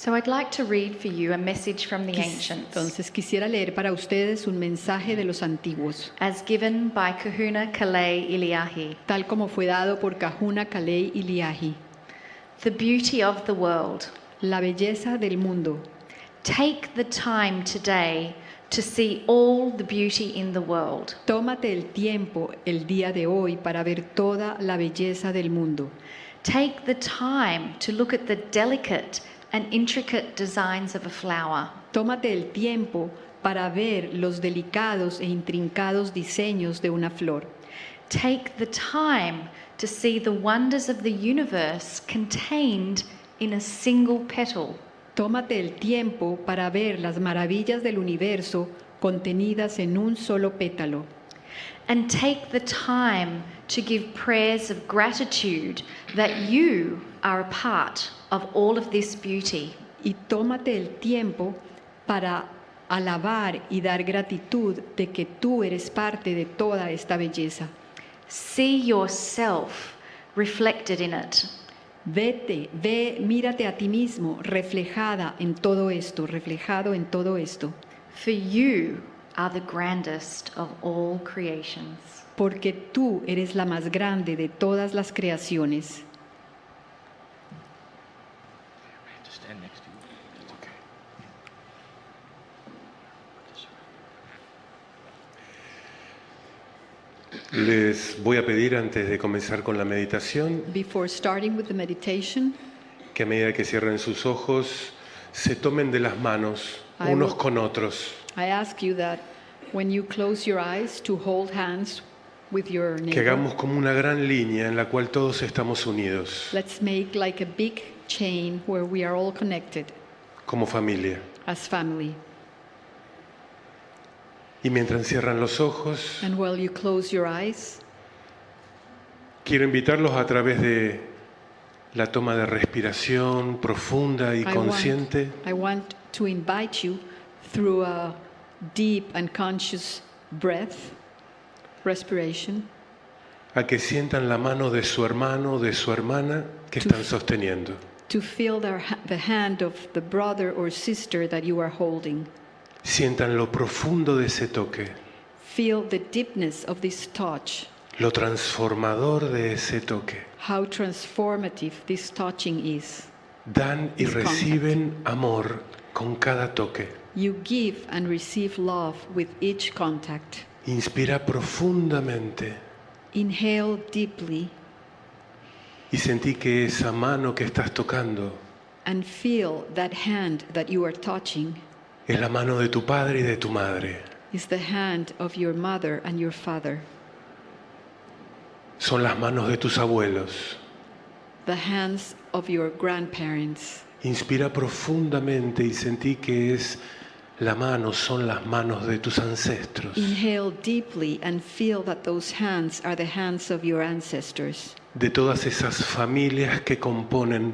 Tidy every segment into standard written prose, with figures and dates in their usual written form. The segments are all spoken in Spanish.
So I'd like to read for you a message from the ancients, Entonces quisiera leer para ustedes un mensaje de los antiguos, as given by Kahuna Kalei Iliahi. tal como fue dado por Kahuna Kalei Iliahi. The beauty of the world. La belleza del mundo. Take the time today to see all the beauty in the world. Tómate el tiempo el día de hoy para ver toda la belleza del mundo. Take the time to look at the delicate and intricate designs of a flower. Tómate el tiempo para ver los delicados e intrincados diseños de una flor. Take the time to see the wonders of the universe contained in a single petal. Tómate el tiempo para ver las maravillas del universo contenidas en un solo pétalo. And take the time to give prayers of gratitude that you are a part of all of this beauty. Y tómate el tiempo para alabar y dar gratitud de que tú eres parte de toda esta belleza. See yourself reflected in it. Mírate a ti mismo reflejado en todo esto. For you are the grandest of all creations. Porque tú eres la más grande de todas las creaciones. Les voy a pedir antes de comenzar con la meditación Before starting with the meditation, que a medida que cierren sus ojos se tomen de las manos unos con otros, I ask you that when you close your eyes to hold hands with your que neighbor. hagamos como una gran línea en la cual todos estamos unidos Let's make like a big chain where we are all connected como familia. as family. Y mientras cierran los ojos, And while you close your eyes, quiero invitarlos a través de la toma de respiración profunda y consciente I want to invite you through a deep and conscious respiration, a que sientan la mano de su hermano o de su hermana que están sosteniendo. to feel the hand of the brother or sister that you are holding. Sientan lo profundo de ese toque, Feel the deepness of this touch, lo transformador de ese toque. how transformative this touching is. Dan y This contact. reciben amor con cada toque. You give and receive love with each contact. Inspira profundamente Inhale deeply y sentí que esa mano que estás tocando and feel that hand that you are touching es la mano de tu padre y de tu madre. is the hand of your mother and your father, Son las manos de tus abuelos. the hands of your grandparents. Inspira profundamente y sentí que son las manos de tus ancestros, Inhale deeply and feel that those hands are the hands of your ancestors, de todas esas familias que componen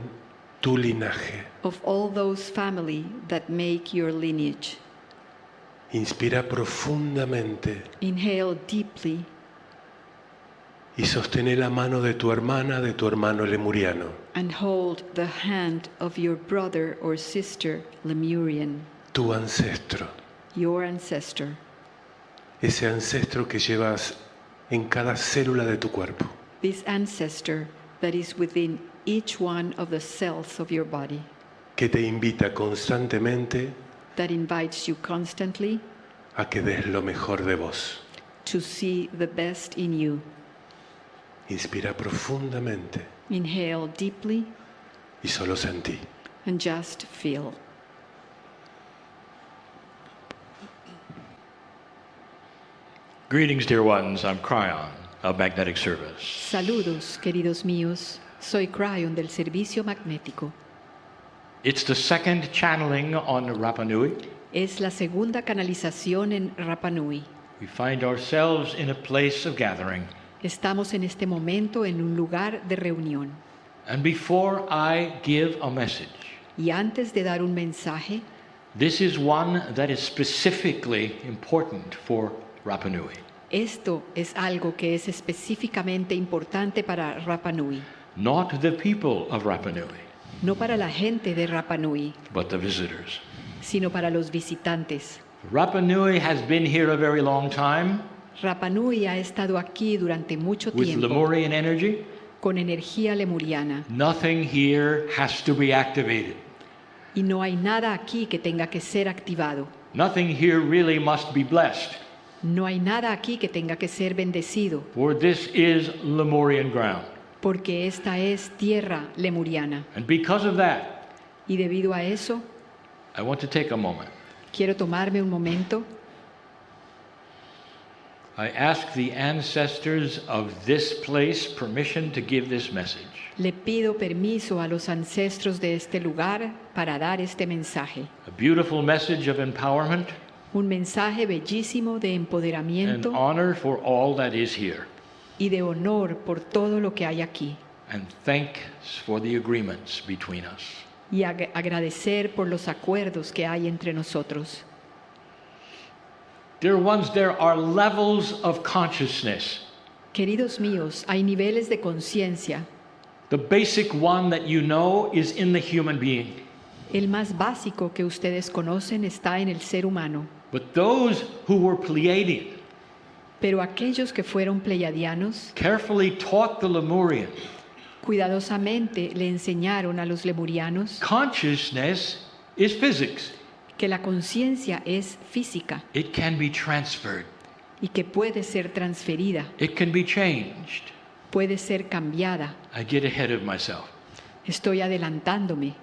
tu linaje. of all those family that make your lineage. Inspira profundamente Inhale deeply y sostén la mano de tu hermana, de tu hermano lemuriano. and hold the hand of your brother or sister Lemurian, Tu ancestro, your ancestor, ese ancestro que llevas en cada célula de tu cuerpo. this ancestor that is within each one of the cells of your body, Que te invita constantemente that invites you constantly a que des lo mejor de vos. to see the best in you. Inspira profundamente Inhale deeply y solo sentí. and just feel. Greetings, dear ones. I'm Kryon of Magnetic Service. Saludos, queridos míos. Soy Kryon del Servicio Magnético. It's the second channeling on Rapa Nui. Es la segunda canalización en Rapa Nui. We find ourselves in a place of gathering. Estamos en este momento en un lugar de reunión. And before I give a message, Y antes de dar un mensaje, this is one that is specifically important for Rapa Nui. esto es algo que es específicamente importante para Rapa Nui. Not the people of Rapa Nui, no para la gente de Rapa Nui, but the visitors. sino para los visitantes. Rapa Nui has been here a very long time Rapa Nui ha estado aquí durante mucho with tiempo Lemurian energy. con energía lemuriana Nothing here has to be activated. y no hay nada aquí que tenga que ser activado. Nothing here really must be blessed, No hay nada aquí que tenga que ser bendecido, for this is Lemurian ground. porque esta es tierra lemuriana. And because of that, Y debido a eso, I want to take a moment. quiero tomarme un momento. I ask the ancestors of this place permission to give this message. Le pido permiso a los ancestros de este lugar para dar este mensaje. A beautiful message of empowerment Un mensaje bellísimo de and empoderamiento honor for all that is here. y de honor por todo lo que hay aquí. And thanks for the agreements between us. Y agradecer por los acuerdos que hay entre nosotros. Dear ones, there are levels of consciousness. Queridos míos, hay niveles de conciencia. The basic one that you know is in the human being. El más básico que ustedes conocen está en el ser humano. But those who were Pleiadian Pero aquellos que fueron pleiadianos, carefully taught the Lemurian cuidadosamente le enseñaron a los lemurianos consciousness is physics. que la conciencia es física It can be transferred. y que puede ser transferida, It can be changed. puede ser cambiada. I get ahead of myself. Estoy adelantándome.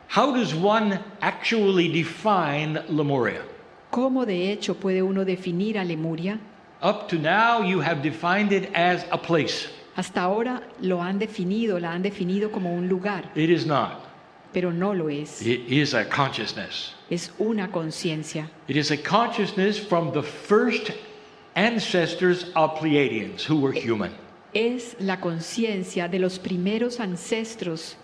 How does one actually define Lemuria? ¿Cómo de hecho puede uno definir a Lemuria? Up to now, you have defined it as a place. Hasta ahora la han definido como un lugar, It is not. pero no lo es. It is a consciousness. Es una conciencia. It is a consciousness from the first ancestors of Pleiadians who were human. Es la conciencia de los primeros ancestros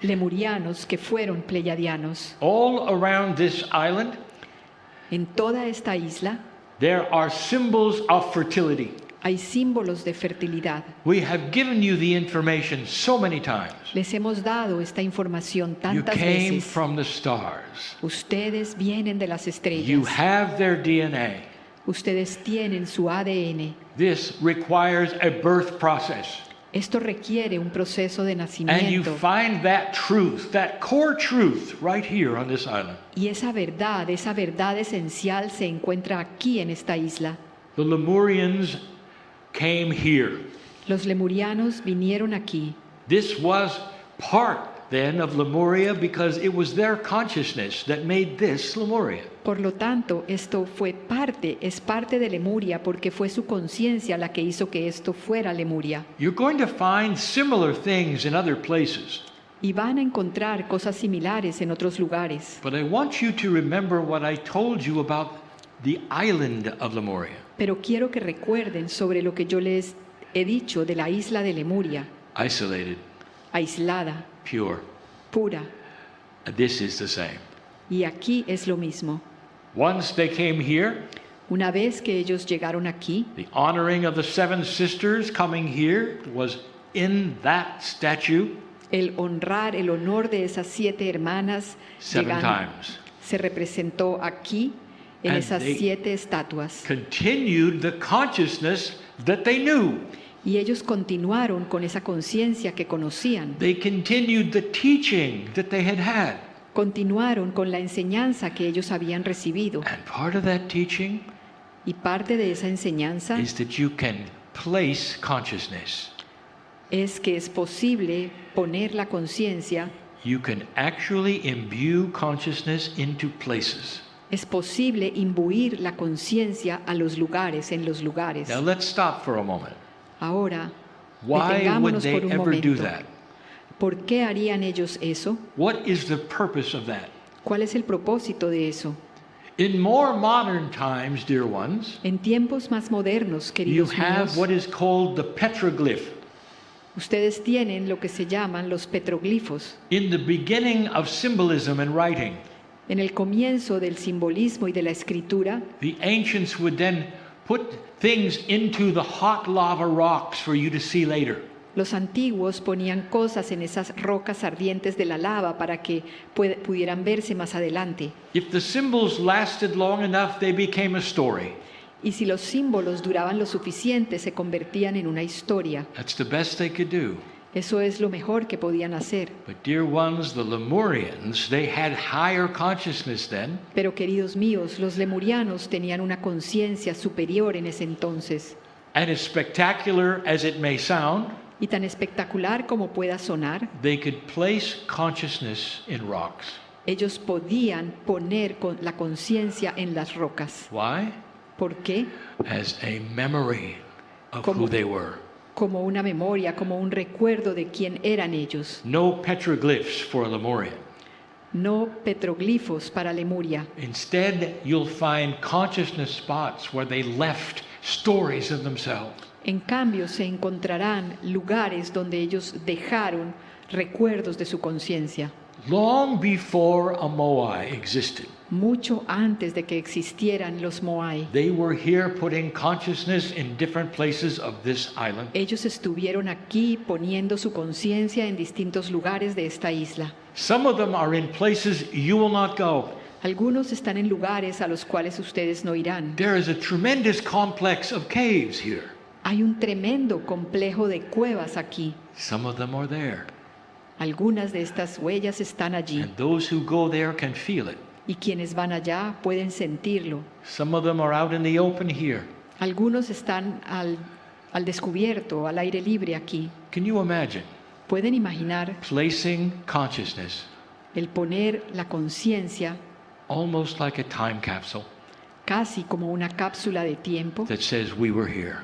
lemurianos que fueron pleiadianos. All around this island, En toda esta isla there are symbols of fertility. hay símbolos de fertilidad. We have given you the information so many times. Les hemos dado esta información You tantas came veces. from the stars. Ustedes vienen de las You estrellas. have their DNA. Ustedes tienen su ADN. This requires a birth process. Esto requiere un proceso de And you nacimiento. find that truth, that core truth, right here on this island. Y esa verdad esencial se encuentra aquí en esta isla. The Lemurians came here. Los lemurianos vinieron aquí. This was part then of Lemuria because it was their consciousness that made this Lemuria. Por lo tanto, esto es parte de Lemuria porque fue su conciencia la que hizo que esto fuera Lemuria. You're going to find similar things in other places, Y van a encontrar cosas similares en otros lugares. but I want you to remember what I told you about the island of Lemuria. Pero quiero que recuerden sobre lo que yo les he dicho de la isla de Lemuria, Isolated, aislada, pure. pura. This is the same. Y aquí es lo mismo. Once they came here, Una vez que ellos llegaron aquí, the honoring of the seven sisters coming here was in that statue el honor de esas 7 hermanas 7 llegando, times. se representó aquí en And esas they 7 estatuas. Continued the consciousness that they knew. Y ellos continuaron con esa conciencia que conocían. They continued the teaching that they had had. Continuaron con la enseñanza que ellos habían recibido. And part of that teaching Y parte de esa enseñanza is that you can place consciousness. es que es posible poner la conciencia, You can actually imbue consciousness into places. es posible imbuir la conciencia a los lugares, en los lugares. Now let's stop for a moment. Ahora, Why would detengámonos they por un ever do momento. that? ¿Por qué harían ellos eso? What is the purpose of that? ¿Cuál es el propósito de eso? In more modern times, dear ones, En tiempos más modernos, you queridos have míos, what is called the petroglyph. ustedes tienen lo que se llaman los petroglifos. In the beginning of symbolism and writing, En el comienzo del simbolismo y de la escritura, the ancients would then put things into the hot lava rocks for you to see later. Los antiguos ponían cosas en esas rocas ardientes de la lava para que pudieran verse más adelante. If the symbols lasted long enough, they became a story. Y si los símbolos duraban lo suficiente, se convertían en una historia. That's the best they could do. Eso es lo mejor que podían hacer. But dear ones, the Lemurians, they had higher consciousness then. Pero queridos míos, los lemurianos tenían una conciencia superior en ese entonces. And as spectacular as it may sound, Y tan espectacular como pueda sonar, they could place consciousness in rocks. ellos podían poner la conciencia en las rocas. Why? ¿Por qué? As a memory of Como- who they were. Como una memoria, como un recuerdo de quién eran ellos. No petroglyphs for a Lemurian. No petroglifos para Lemuria. Instead, you'll find consciousness spots where they left stories of themselves. En cambio, se encontrarán lugares donde ellos dejaron recuerdos de su conciencia, Long before a Moai existed, mucho antes de que existieran los Moai. they were here putting consciousness in different places of this island. Ellos estuvieron aquí poniendo su conciencia en distintos lugares de esta isla. Some of them are in places you will not go. Algunos están en lugares a los cuales ustedes no irán. There is a tremendous complex of caves here. Hay un tremendo complejo de cuevas aquí. Some of them are there. Algunas de estas huellas están allí And those who go there can feel it. y quienes van allá pueden sentirlo. Some of them are out in the open here. Algunos están al descubierto, al aire libre aquí. Can you imagine Pueden imaginar placing consciousness el poner la conciencia almost like a time capsule casi como una cápsula de tiempo that says we were here?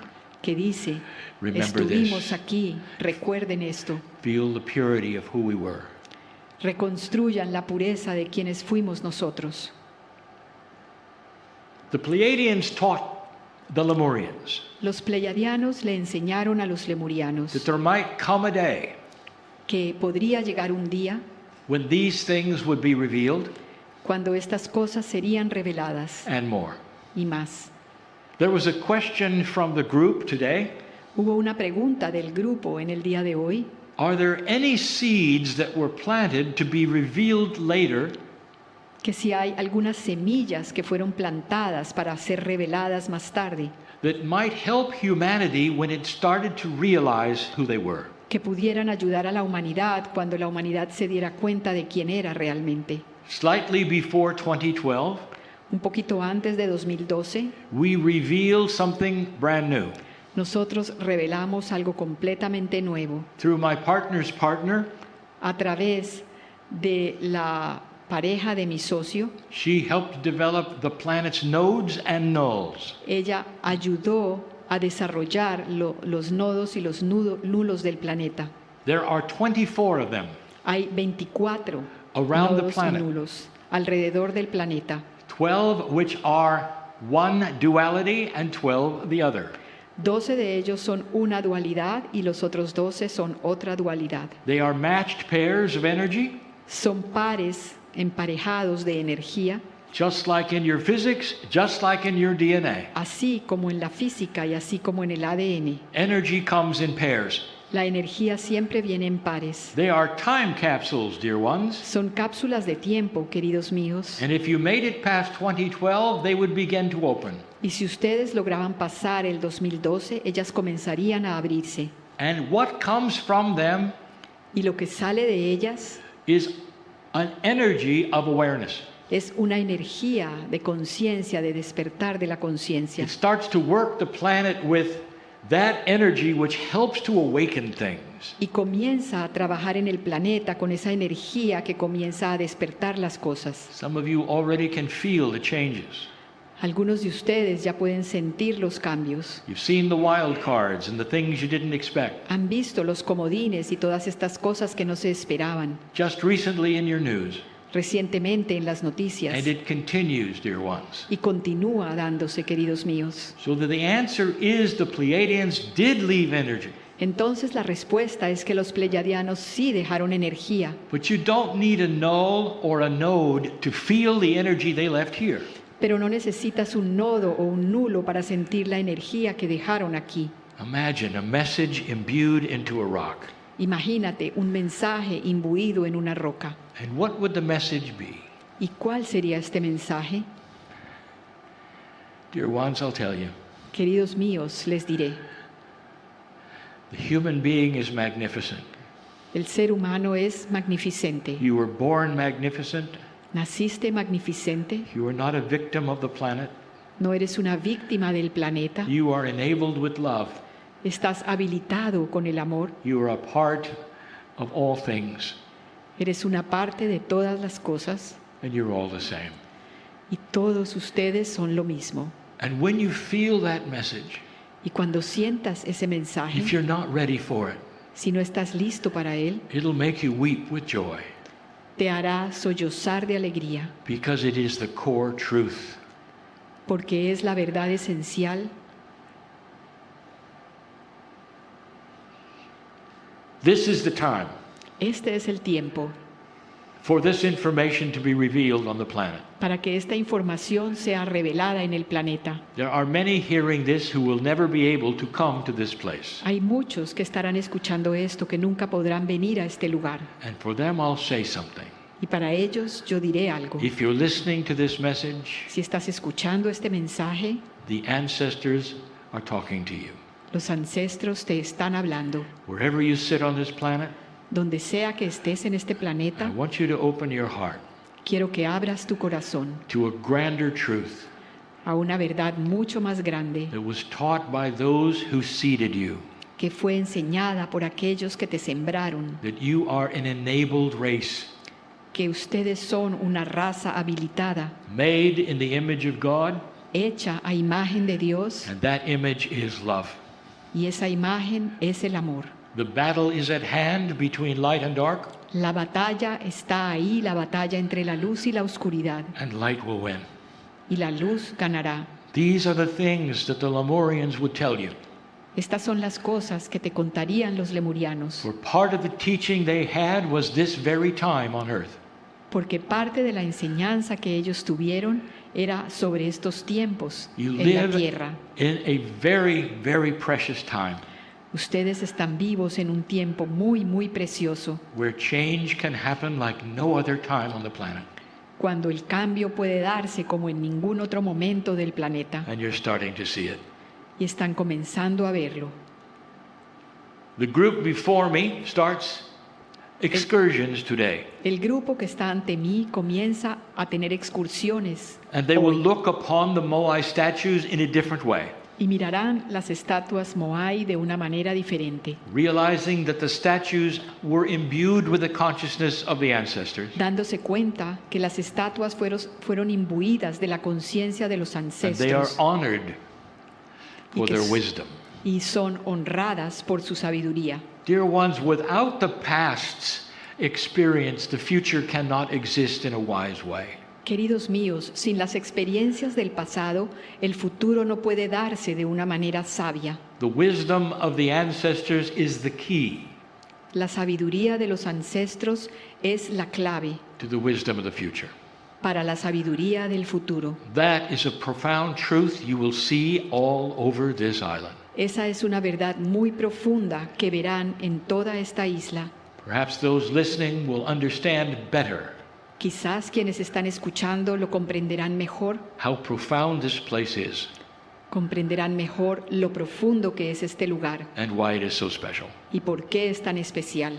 que dice, Remember estuvimos this. aquí, recuerden esto, Feel the purity of who we were. reconstruyan la pureza de quienes fuimos nosotros. The Pleiadians taught the Lemurians Los pleiadianos le enseñaron a los lemurianos that there might come a day que podría llegar un día when these things would be revealed cuando estas cosas serían reveladas and more. y más. There was a question from the group today. Hubo una pregunta del grupo en el día de hoy. Are there any seeds that were planted to be revealed later Que si hay algunas semillas que fueron plantadas para ser reveladas más tarde, that might help humanity when it started to realize who they were? que pudieran ayudar a la humanidad cuando la humanidad se diera cuenta de quién era realmente. Slightly before 2012, Un poquito antes de 2012, we revealed something brand new. nosotros revelamos algo completamente nuevo Through my partner's partner, a través de la pareja de mi socio. she helped develop the planet's nodes and nulls. Ella ayudó a desarrollar los nodos y los nulos del planeta. There are 24 of them. Hay 24 Around the nodos y planet. nulos alrededor del planeta. 12 which are one duality and 12 the other. 12 de ellos son una dualidad y los otros 12 son otra dualidad. They are matched pairs of energy, Son pares emparejados de energía, just like in your physics, just like in your DNA. así como en la física y así como en el ADN. Energy comes in pairs. La energía siempre viene en pares. They are time capsules, dear ones. Son cápsulas de tiempo, queridos míos. And if you made it past 2012, they would begin to open. Y si ustedes lograban pasar el 2012, ellas comenzarían a abrirse. And what comes from them Y lo que sale de ellas is an energy of awareness. es una energía de conciencia, de despertar de la conciencia. It starts to work the planet with that energy which helps to awaken things. Y comienza a trabajar en el planeta con esa energía que comienza a despertar las cosas. Some of you already can feel the changes. Algunos de ustedes ya pueden sentir los cambios. You've seen the wild cards and the things you didn't expect. Han visto los comodines y todas estas cosas que no se esperaban Just recently in your news. recientemente en las And noticias. it continues, dear ones. Y continúa dándose, queridos míos. So that the answer is the Pleiadians did leave energy. Entonces la respuesta es que los pleiadianos sí dejaron energía, But you don't need a null or a node to feel the energy they left here. pero no necesitas un nodo o un nulo para sentir la energía que dejaron aquí. Imagine a message imbued into a rock. Imagínate un mensaje imbuido en una roca. And what would the message be? ¿Y cuál sería este mensaje? Dear ones, I'll tell you. Queridos míos, les diré, The human being is magnificent. el ser humano es magnificente. You were born magnificent. Naciste magnificente, You are not a victim of the planet. no eres una víctima del planeta, You are enabled with love. estás habilitado con el amor, You are a part of all things, eres una parte de todas las cosas and you're all the same. y todos ustedes son lo mismo. And when you feel that message, Y cuando sientas ese if mensaje, you're not ready for it, si no estás listo para él, it'll make you weep with joy te hará sollozar de alegría, because it is the core truth. porque es la verdad esencial. This is the time Este es el tiempo for this information to be revealed on the planet. para que esta información sea revelada en el planeta. There are many hearing this who will never be able to come to this place. Hay muchos que estarán escuchando esto que nunca podrán venir a este lugar. And for them, I'll say something. Y para ellos yo diré algo. If you're listening to this message, Si estás escuchando este mensaje, the ancestors are talking to you. los ancestros te están hablando. Wherever you sit on this planet, Donde sea que estés en este I planeta, want you to open your heart quiero que abras tu corazón to a grander truth a una verdad mucho más grande that was taught by those who seeded you, que fue enseñada por aquellos que te sembraron, that you are an enabled race, que ustedes son una raza habilitada, made in the image of God, hecha a imagen de Dios, and that image is love. y esa imagen es el amor. The battle is at hand between light and dark, La batalla está ahí, la batalla entre la luz y la oscuridad, and light will win. y la luz ganará. These are the things that the Lemurians would tell you. Estas son las cosas que te contarían los lemurianos, For part of the teaching they had was this very time on earth. porque parte de la enseñanza que ellos tuvieron era sobre estos tiempos You en la live tierra. in a very, very precious time Ustedes están vivos en un tiempo muy, muy precioso, where change can happen like no other time on the planet. cuando el cambio puede darse como en ningún otro momento del planeta, And you're starting to see it. y están comenzando a verlo. The group before me starts excursions today. El grupo que está ante mí comienza a tener excursiones And they will hoy, look upon the Moai statues in a different way, y mirarán las estatuas Moai de una manera diferente, realizing that the statues were imbued with the consciousness of the ancestors. dándose cuenta que las estatuas fueron imbuidas de la conciencia de los And they are ancestros honored for que their s- wisdom. y son honradas por su sabiduría. Dear ones, without the past's experience, the future cannot exist in a wise way. Queridos míos, sin las experiencias del pasado, el futuro no puede darse de una manera sabia. The wisdom of the ancestors is the key La sabiduría de los ancestros es la clave to the wisdom of the future. para la sabiduría del futuro. That is a profound truth you will see all over this island. Esa es una verdad muy profunda que verán en toda esta isla. Perhaps those listening will understand better Quizás quienes están escuchando lo comprenderán mejor, how profound this place is comprenderán mejor lo profundo que es este lugar and why it is so special. y por qué es tan especial.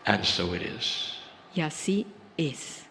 And so it is. Y así es.